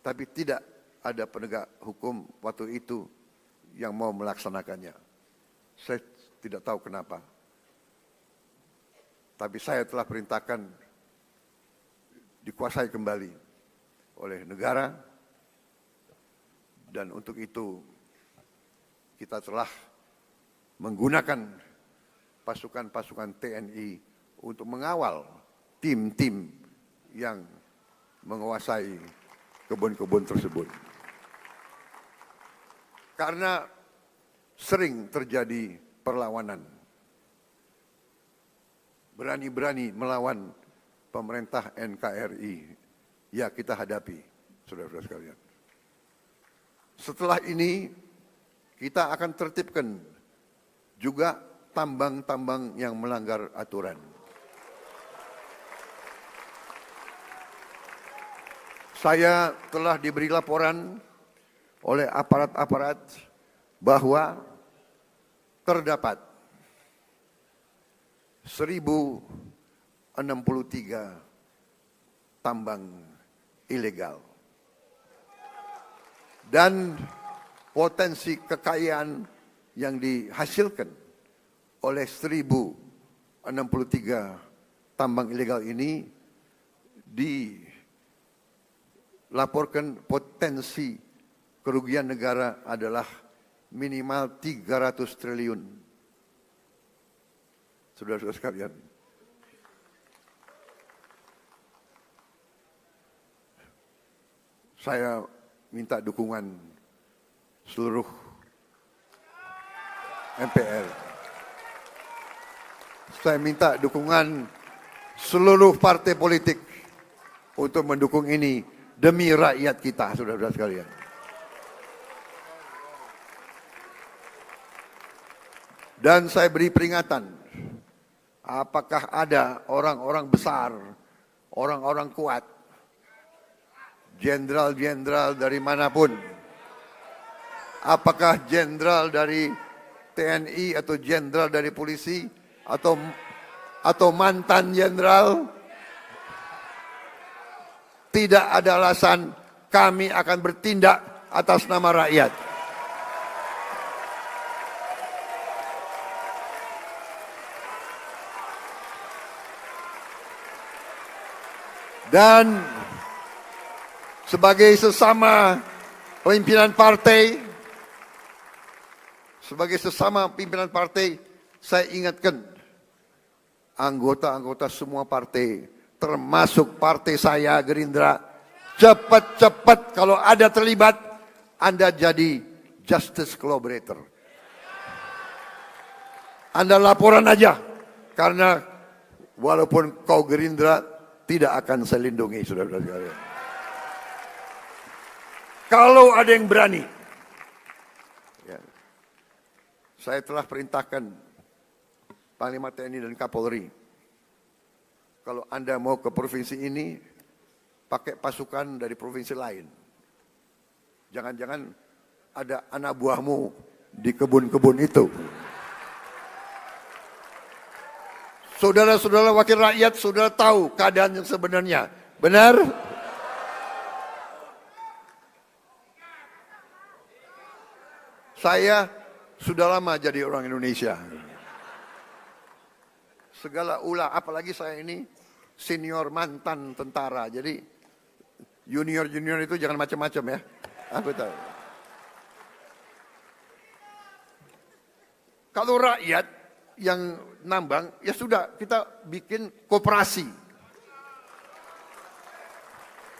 Tapi tidak ada penegak hukum waktu itu yang mau melaksanakannya. Saya tidak tahu kenapa. Tapi saya telah perintahkan dikuasai kembali oleh negara, dan untuk itu kita telah menggunakan pasukan-pasukan TNI untuk mengawal tim-tim yang menguasai kebun-kebun tersebut. Karena sering terjadi perlawanan, berani-berani melawan pemerintah NKRI, ya kita hadapi, saudara-saudara sekalian. Setelah ini kita akan tertibkan juga tambang-tambang yang melanggar aturan. Saya telah diberi laporan oleh aparat-aparat bahwa terdapat 1.063 tambang ilegal. Dan potensi kekayaan yang dihasilkan oleh 1.063 tambang ilegal ini dilaporkan potensi kerugian negara adalah minimal 300 triliun. Saudara-saudara sekalian, saya minta dukungan seluruh MPR. Saya minta dukungan seluruh partai politik untuk mendukung ini demi rakyat kita, saudara-saudara sekalian. Dan saya beri peringatan, apakah ada orang-orang besar, orang-orang kuat, jenderal-jenderal dari manapun, apakah jenderal dari TNI atau jenderal dari polisi atau mantan jenderal, tidak ada alasan kami akan bertindak atas nama rakyat. Dan sebagai sesama pimpinan partai, saya ingatkan anggota-anggota semua partai, termasuk partai saya Gerindra, cepat-cepat kalau ada terlibat, Anda jadi justice collaborator. Anda laporan aja, karena walaupun kau Gerindra, tidak akan saya lindungi, saudara-saudara sekalian. Kalau ada yang berani, ya, saya telah perintahkan Panglima TNI dan Kapolri, kalau Anda mau ke provinsi ini, pakai pasukan dari provinsi lain. Jangan-jangan ada anak buahmu di kebun-kebun itu. Saudara-saudara wakil rakyat, saudara tahu keadaan yang sebenarnya. Benar? Saya sudah lama jadi orang Indonesia. Segala ulah, apalagi saya ini senior mantan tentara. Jadi junior-junior itu jangan macam-macam ya. Aku tahu. Kalau rakyat yang nambang, ya sudah, kita bikin koperasi.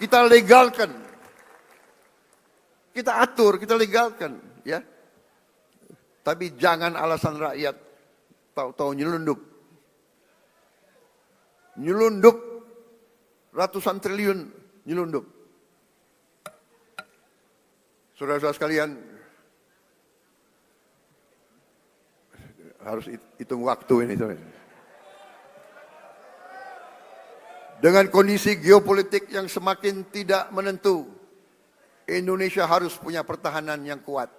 Kita legalkan. Kita atur, kita legalkan, ya. Tapi jangan alasan rakyat tahu-tahu nyelundup. Nyelundup ratusan triliun, nyelundup. Saudara-saudara sekalian, harus hitung waktu ini. Dengan kondisi geopolitik yang semakin tidak menentu, Indonesia harus punya pertahanan yang kuat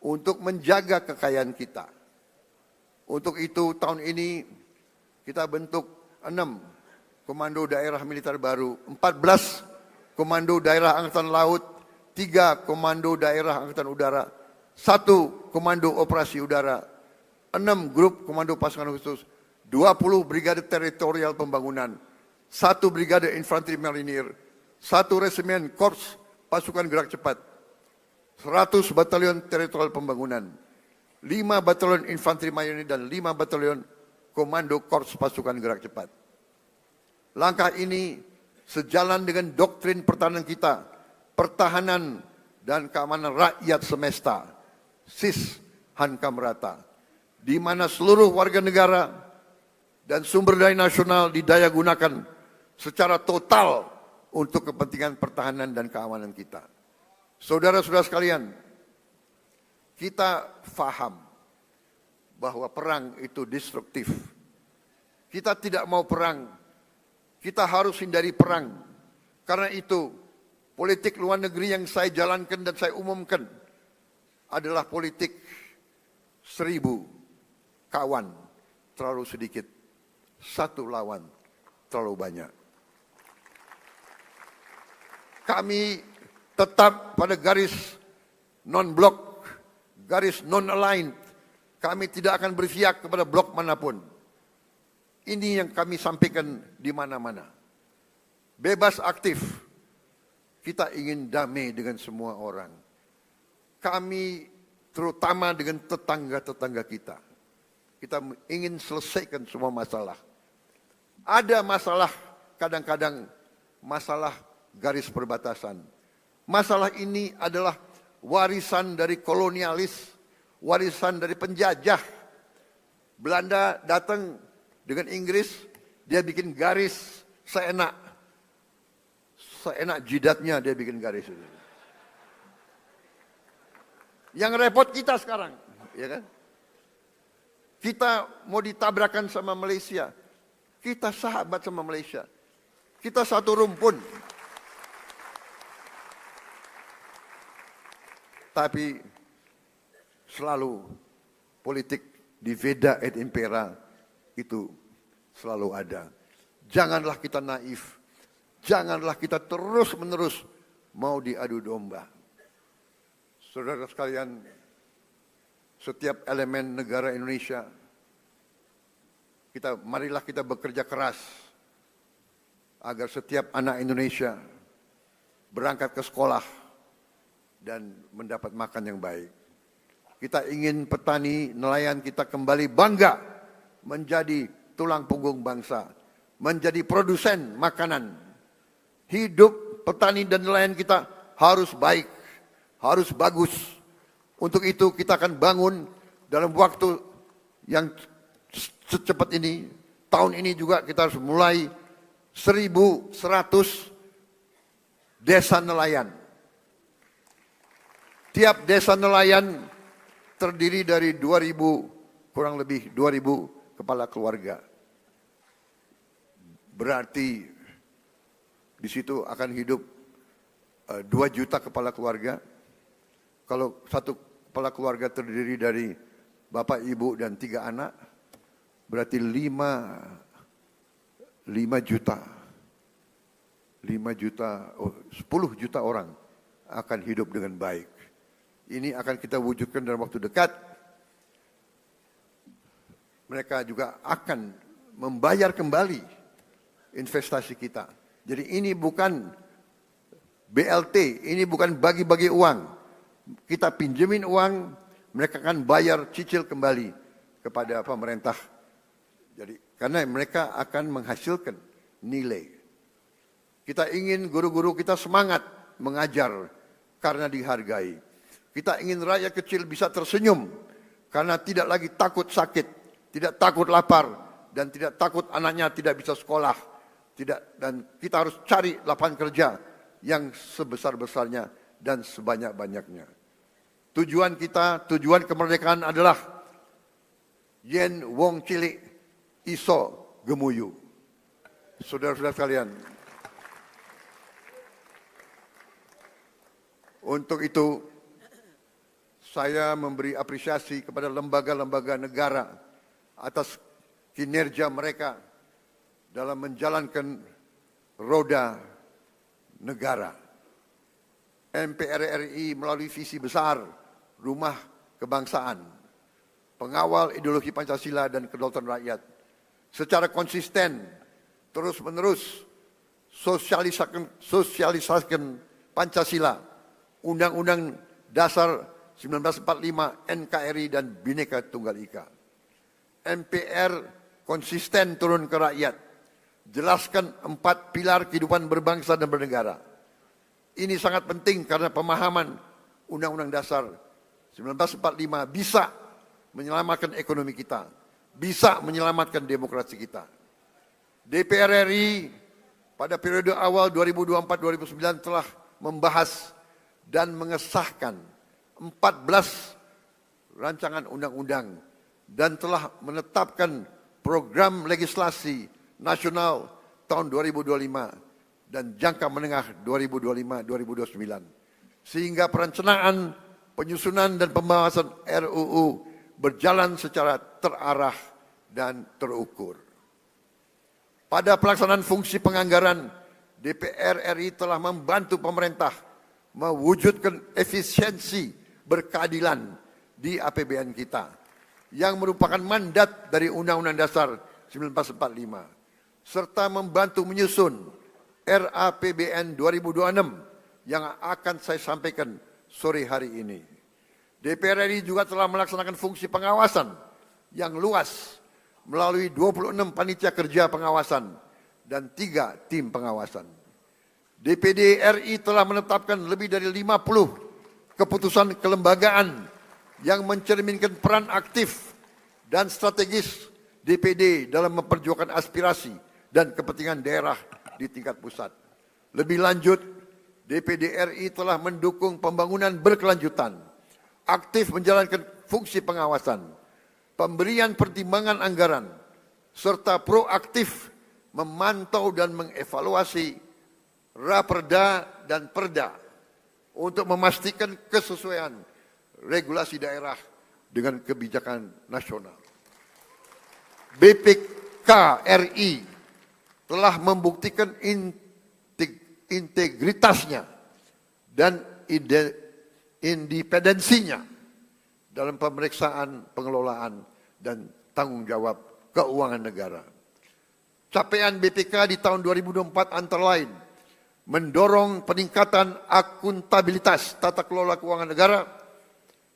untuk menjaga kekayaan kita. Untuk itu tahun ini kita bentuk 6 komando daerah militer baru, 14 komando daerah Angkatan Laut, 3 komando daerah Angkatan Udara, 1 komando operasi udara, 6 grup komando pasukan khusus, 20 brigade teritorial pembangunan, 1 brigade infanteri marinir, 1 resimen korps pasukan gerak cepat, 100 batalion teritorial pembangunan, 5 batalion infanteri marinir dan 5 batalion komando korps pasukan gerak cepat. Langkah ini sejalan dengan doktrin pertahanan kita, pertahanan dan keamanan rakyat semesta, SIS Hankam Rata, di mana seluruh warga negara dan sumber daya nasional didaya gunakan secara total untuk kepentingan pertahanan dan keamanan kita. Saudara-saudara sekalian, kita faham bahwa perang itu destruktif. Kita tidak mau perang, kita harus hindari perang. Karena itu, politik luar negeri yang saya jalankan dan saya umumkan adalah politik 1000 kawan terlalu sedikit, 1 lawan terlalu banyak. Kami tetap pada garis non-blok, garis non-aligned. Kami tidak akan berpihak kepada blok manapun. Ini yang kami sampaikan di mana-mana. Bebas aktif. Kita ingin damai dengan semua orang. Kami terutama dengan tetangga-tetangga kita. Kita ingin selesaikan semua masalah. Ada masalah, kadang-kadang masalah garis perbatasan. Masalah ini adalah warisan dari kolonialis, warisan dari penjajah. Belanda datang dengan Inggris, dia bikin garis seenak jidatnya dia bikin garis itu. Yang repot kita sekarang, ya kan? Kita mau ditabrakan sama Malaysia. Kita sahabat sama Malaysia. Kita satu rumpun. Tapi selalu politik divida et impera itu selalu ada. Janganlah kita naif. Janganlah kita terus-menerus mau diadu domba. Saudara sekalian, setiap elemen negara Indonesia, marilah kita bekerja keras agar setiap anak Indonesia berangkat ke sekolah dan mendapat makan yang baik. Kita ingin petani, nelayan kita kembali bangga menjadi tulang punggung bangsa, menjadi produsen makanan. Hidup petani dan nelayan kita harus baik, harus bagus. Untuk itu kita akan bangun dalam waktu yang secepat ini, tahun ini juga kita harus mulai 1.100 desa nelayan. Tiap desa nelayan terdiri dari 2.000, kurang lebih 2.000 kepala keluarga. Berarti di situ akan hidup 2 juta kepala keluarga. Kalau satu kepala keluarga terdiri dari bapak, ibu, dan 3 anak, berarti 5 juta. 10 juta orang akan hidup dengan baik. Ini akan kita wujudkan dalam waktu dekat. Mereka juga akan membayar kembali investasi kita. Jadi ini bukan BLT, ini bukan bagi-bagi uang. Kita pinjemin uang, mereka akan bayar cicil kembali kepada pemerintah. Jadi karena mereka akan menghasilkan nilai. Kita ingin guru-guru kita semangat mengajar karena dihargai. Kita ingin rakyat kecil bisa tersenyum karena tidak lagi takut sakit, tidak takut lapar, dan tidak takut anaknya tidak bisa sekolah. Dan kita harus cari lapangan kerja yang sebesar-besarnya dan sebanyak-banyaknya. Tujuan kita, tujuan kemerdekaan adalah yen wong cilik iso gemuyu. Saudara-saudara sekalian, untuk itu saya memberi apresiasi kepada lembaga-lembaga negara atas kinerja mereka dalam menjalankan roda negara. MPR RI melalui visi besar Rumah Kebangsaan, pengawal ideologi Pancasila dan kedaulatan rakyat, secara konsisten terus-menerus sosialisasikan Pancasila, Undang-Undang Dasar 1945, NKRI dan Bhinneka Tunggal Ika. MPR konsisten turun ke rakyat, jelaskan 4 pilar kehidupan berbangsa dan bernegara. Ini sangat penting karena pemahaman Undang-Undang Dasar 1945 bisa menyelamatkan ekonomi kita, bisa menyelamatkan demokrasi kita. DPR RI pada periode awal 2024-2029 telah membahas dan mengesahkan 14 rancangan undang-undang dan telah menetapkan program legislasi nasional tahun 2025 dan jangka menengah 2025-2029. Sehingga perencanaan, penyusunan dan pembahasan RUU berjalan secara terarah dan terukur. Pada pelaksanaan fungsi penganggaran, DPR RI telah membantu pemerintah mewujudkan efisiensi berkeadilan di APBN kita, yang merupakan mandat dari Undang-Undang Dasar 1945, serta membantu menyusun RAPBN 2026 yang akan saya sampaikan sore hari ini. DPR RI juga telah melaksanakan fungsi pengawasan yang luas melalui 26 panitia kerja pengawasan dan 3 tim pengawasan. DPD RI telah menetapkan lebih dari 50 keputusan kelembagaan yang mencerminkan peran aktif dan strategis DPD dalam memperjuangkan aspirasi dan kepentingan daerah di tingkat pusat. Lebih lanjut, DPD RI telah mendukung pembangunan berkelanjutan, aktif menjalankan fungsi pengawasan, pemberian pertimbangan anggaran, serta proaktif memantau dan mengevaluasi Raperda dan Perda untuk memastikan kesesuaian regulasi daerah dengan kebijakan nasional. BPK RI telah membuktikan integritasnya dan independensinya dalam pemeriksaan pengelolaan dan tanggung jawab keuangan negara. Capaian BPK di tahun 2024 antara lain mendorong peningkatan akuntabilitas tata kelola keuangan negara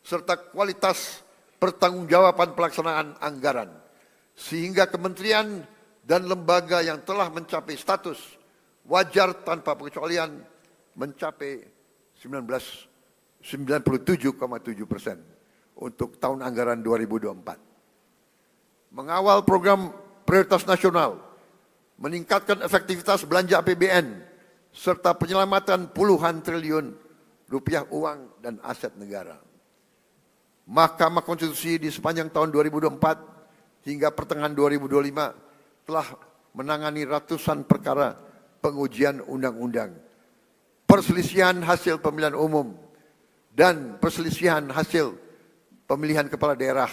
serta kualitas pertanggungjawaban pelaksanaan anggaran, sehingga kementerian dan lembaga yang telah mencapai status wajar tanpa pengecualian mencapai 97,7% untuk tahun anggaran 2024. Mengawal program prioritas nasional, meningkatkan efektivitas belanja APBN, serta penyelamatan puluhan triliun rupiah uang dan aset negara. Mahkamah Konstitusi di sepanjang tahun 2024 hingga pertengahan 2025 telah menangani ratusan perkara pengujian undang-undang, perselisihan hasil pemilihan umum, dan perselisihan hasil pemilihan kepala daerah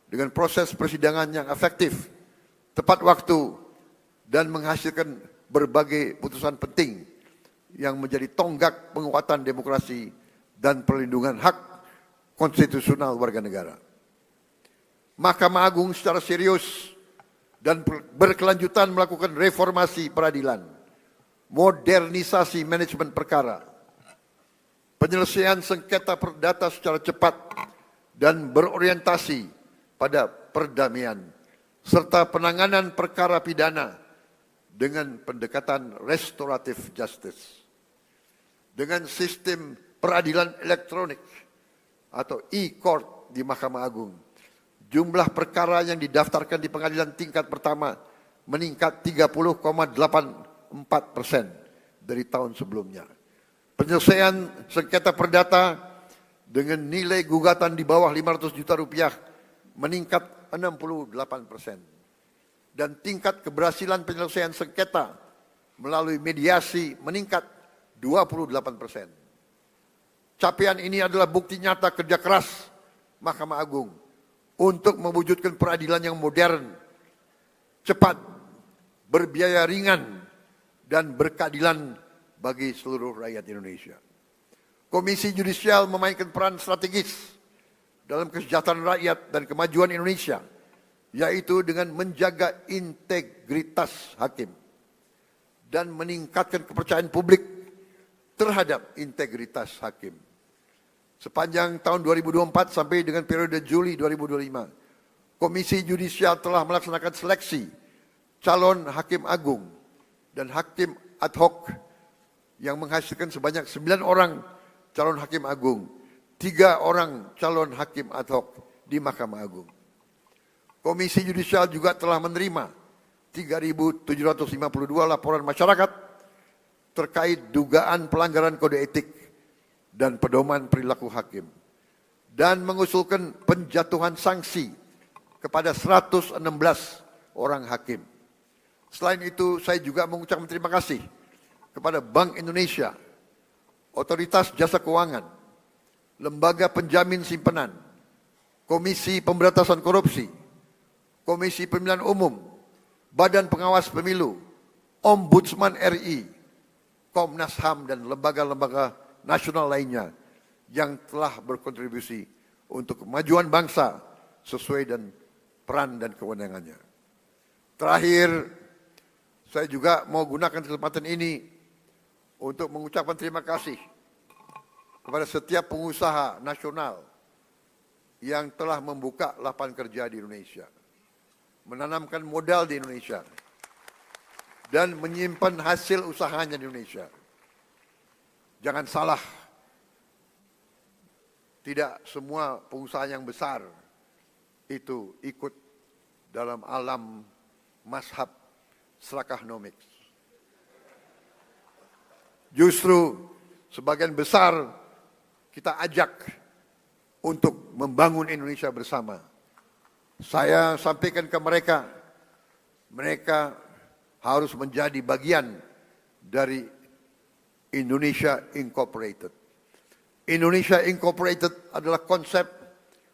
dengan proses persidangan yang efektif, tepat waktu, dan menghasilkan berbagai putusan penting yang menjadi tonggak penguatan demokrasi dan perlindungan hak konstitusional warga negara. Mahkamah Agung secara serius dan berkelanjutan melakukan reformasi peradilan, modernisasi manajemen perkara, penyelesaian sengketa perdata secara cepat dan berorientasi pada perdamaian, serta penanganan perkara pidana dengan pendekatan restoratif justice. Dengan sistem peradilan elektronik atau e-court di Mahkamah Agung, jumlah perkara yang didaftarkan di pengadilan tingkat pertama meningkat 30,84% dari tahun sebelumnya. Penyelesaian sengketa perdata dengan nilai gugatan di bawah 500 juta rupiah meningkat 68%. Dan tingkat keberhasilan penyelesaian sengketa melalui mediasi meningkat 28%. Capaian ini adalah bukti nyata kerja keras Mahkamah Agung untuk mewujudkan peradilan yang modern, cepat, berbiaya ringan, dan berkeadilan bagi seluruh rakyat Indonesia. Komisi Yudisial memainkan peran strategis dalam kesejahteraan rakyat dan kemajuan Indonesia, yaitu dengan menjaga integritas hakim dan meningkatkan kepercayaan publik terhadap integritas hakim. Sepanjang tahun 2024 sampai dengan periode Juli 2025, Komisi Yudisial telah melaksanakan seleksi calon hakim agung dan hakim ad hoc yang menghasilkan sebanyak 9 orang calon hakim agung, 3 orang calon hakim ad hoc di Mahkamah Agung. Komisi Yudisial juga telah menerima 3.752 laporan masyarakat terkait dugaan pelanggaran kode etik dan pedoman perilaku hakim, dan mengusulkan penjatuhan sanksi kepada 116 orang hakim. Selain itu, saya juga mengucapkan terima kasih kepada Bank Indonesia, Otoritas Jasa Keuangan, Lembaga Penjamin Simpanan, Komisi Pemberantasan Korupsi, Komisi Pemilihan Umum, Badan Pengawas Pemilu, Ombudsman RI, Komnas HAM, dan lembaga-lembaga nasional lainnya yang telah berkontribusi untuk kemajuan bangsa sesuai dengan peran dan kewenangannya. Terakhir, saya juga mau gunakan kesempatan ini untuk mengucapkan terima kasih kepada setiap pengusaha nasional yang telah membuka lapangan kerja di Indonesia, menanamkan modal di Indonesia, dan menyimpan hasil usahanya di Indonesia. Jangan salah, tidak semua pengusaha yang besar itu ikut dalam alam mazhab Slakahnomics. Justru sebagian besar kita ajak untuk membangun Indonesia bersama. Saya sampaikan ke mereka, mereka harus menjadi bagian dari Indonesia Incorporated. Indonesia Incorporated adalah konsep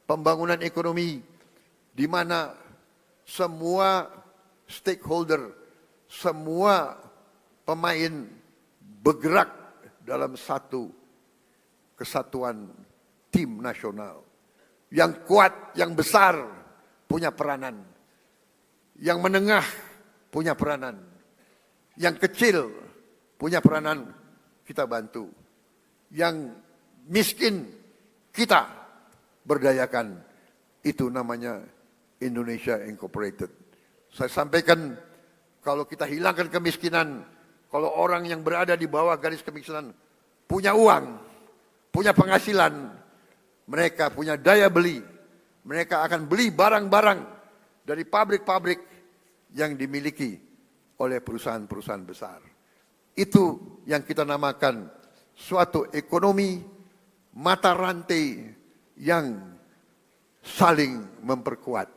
pembangunan ekonomi di mana semua stakeholder, semua pemain bergerak dalam satu kesatuan tim nasional. Yang kuat, yang besar punya peranan. Yang menengah punya peranan. Yang kecil punya peranan, kita bantu. Yang miskin kita berdayakan. Itu namanya Indonesia Incorporated. Saya sampaikan, kalau kita hilangkan kemiskinan, kalau orang yang berada di bawah garis kemiskinan punya uang, punya penghasilan, mereka punya daya beli, mereka akan beli barang-barang dari pabrik-pabrik yang dimiliki oleh perusahaan-perusahaan besar. Itu yang kita namakan suatu ekonomi mata rantai yang saling memperkuat,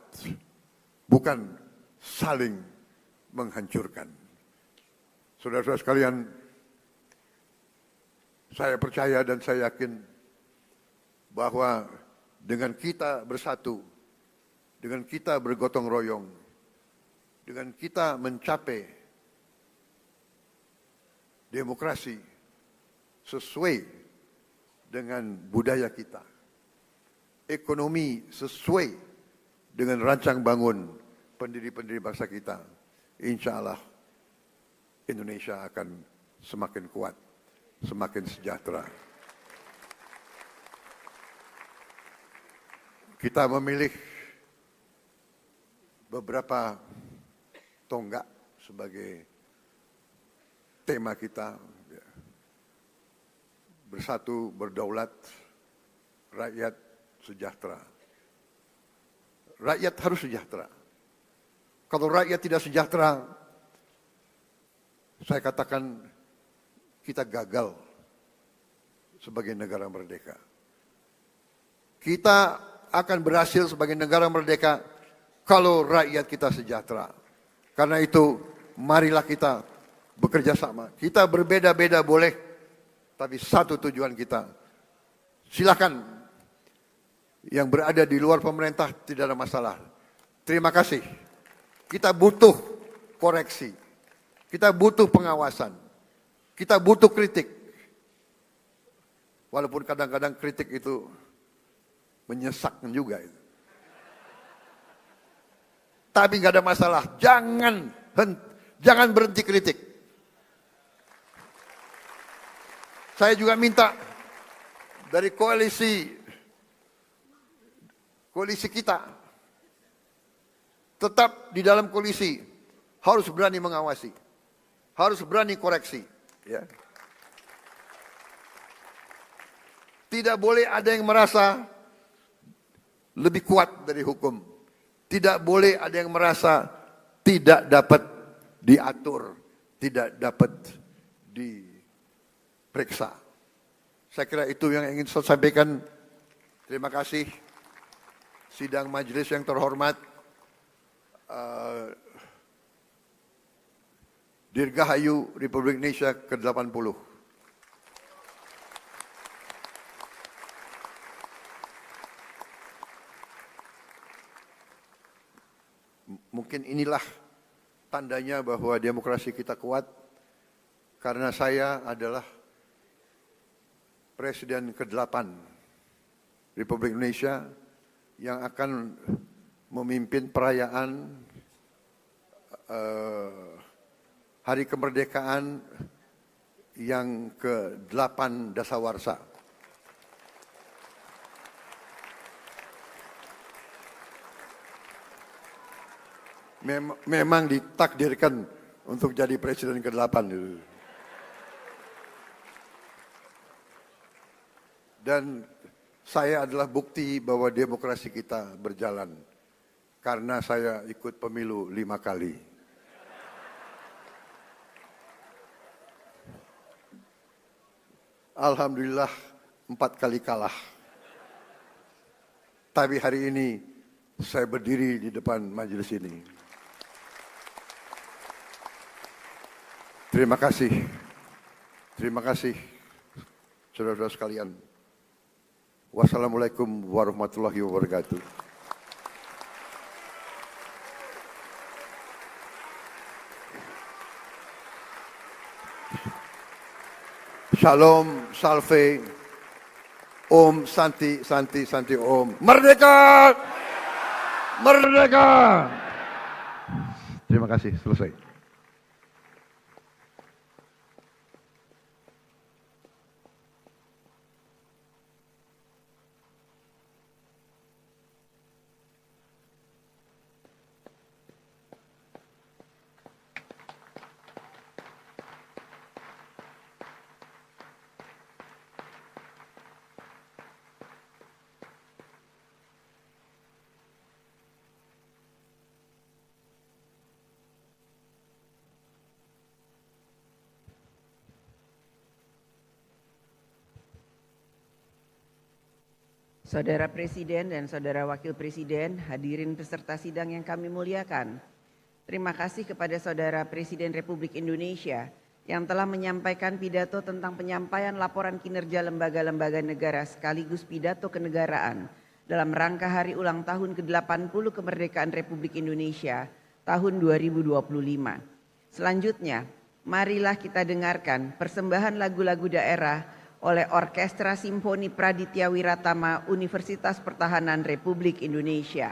bukan saling menghancurkan. Saudara-saudara sekalian, saya percaya dan saya yakin bahwa dengan kita bersatu, dengan kita bergotong royong, dengan kita mencapai demokrasi sesuai dengan budaya kita, ekonomi sesuai dengan rancang bangun pendiri-pendiri bangsa kita, insya Allah Indonesia akan semakin kuat, semakin sejahtera. Kita memilih beberapa tonggak sebagai tema kita. Bersatu, berdaulat, rakyat sejahtera. Rakyat harus sejahtera. Kalau rakyat tidak sejahtera, saya katakan kita gagal sebagai negara merdeka. Kita akan berhasil sebagai negara merdeka kalau rakyat kita sejahtera. Karena itu, marilah kita bekerja sama. Kita berbeda-beda boleh, tapi satu tujuan kita. Silakan yang berada di luar pemerintah tidak ada masalah. Terima kasih. Kita butuh koreksi. Kita butuh pengawasan. Kita butuh kritik. Walaupun kadang-kadang kritik itu menyesakkan juga. Tapi nggak ada masalah. Jangan berhenti kritik. Saya juga minta dari koalisi kita tetap di dalam koalisi harus berani mengawasi, harus berani koreksi. Ya. Tidak boleh ada yang merasa lebih kuat dari hukum. Tidak boleh ada yang merasa tidak dapat diatur, tidak dapat diperiksa. Saya kira itu yang ingin saya sampaikan. Terima kasih. Sidang majelis yang terhormat, Dirgahayu Republik Indonesia ke-80. Mungkin inilah tandanya bahwa demokrasi kita kuat, karena saya adalah Presiden ke-8 Republik Indonesia yang akan memimpin perayaan Hari Kemerdekaan yang ke-8 dasawarsa. Memang ditakdirkan untuk jadi presiden ke-8. Dan saya adalah bukti bahwa demokrasi kita berjalan. Karena saya ikut pemilu 5 kali. Alhamdulillah 4 kali kalah. Tapi hari ini saya berdiri di depan majelis ini. Terima kasih. Terima kasih, saudara-saudara sekalian. Wassalamualaikum warahmatullahi wabarakatuh. Shalom, salve, Om, Santi, Santi, Santi, Om. Merdeka! Merdeka! Terima kasih, selesai. Saudara Presiden dan Saudara Wakil Presiden, hadirin peserta sidang yang kami muliakan. Terima kasih kepada Saudara Presiden Republik Indonesia yang telah menyampaikan pidato tentang penyampaian laporan kinerja lembaga-lembaga negara sekaligus pidato kenegaraan dalam rangka hari ulang tahun ke-80 kemerdekaan Republik Indonesia tahun 2025. Selanjutnya, marilah kita dengarkan persembahan lagu-lagu daerah oleh Orkestra Simfoni Praditya Wiratama Universitas Pertahanan Republik Indonesia.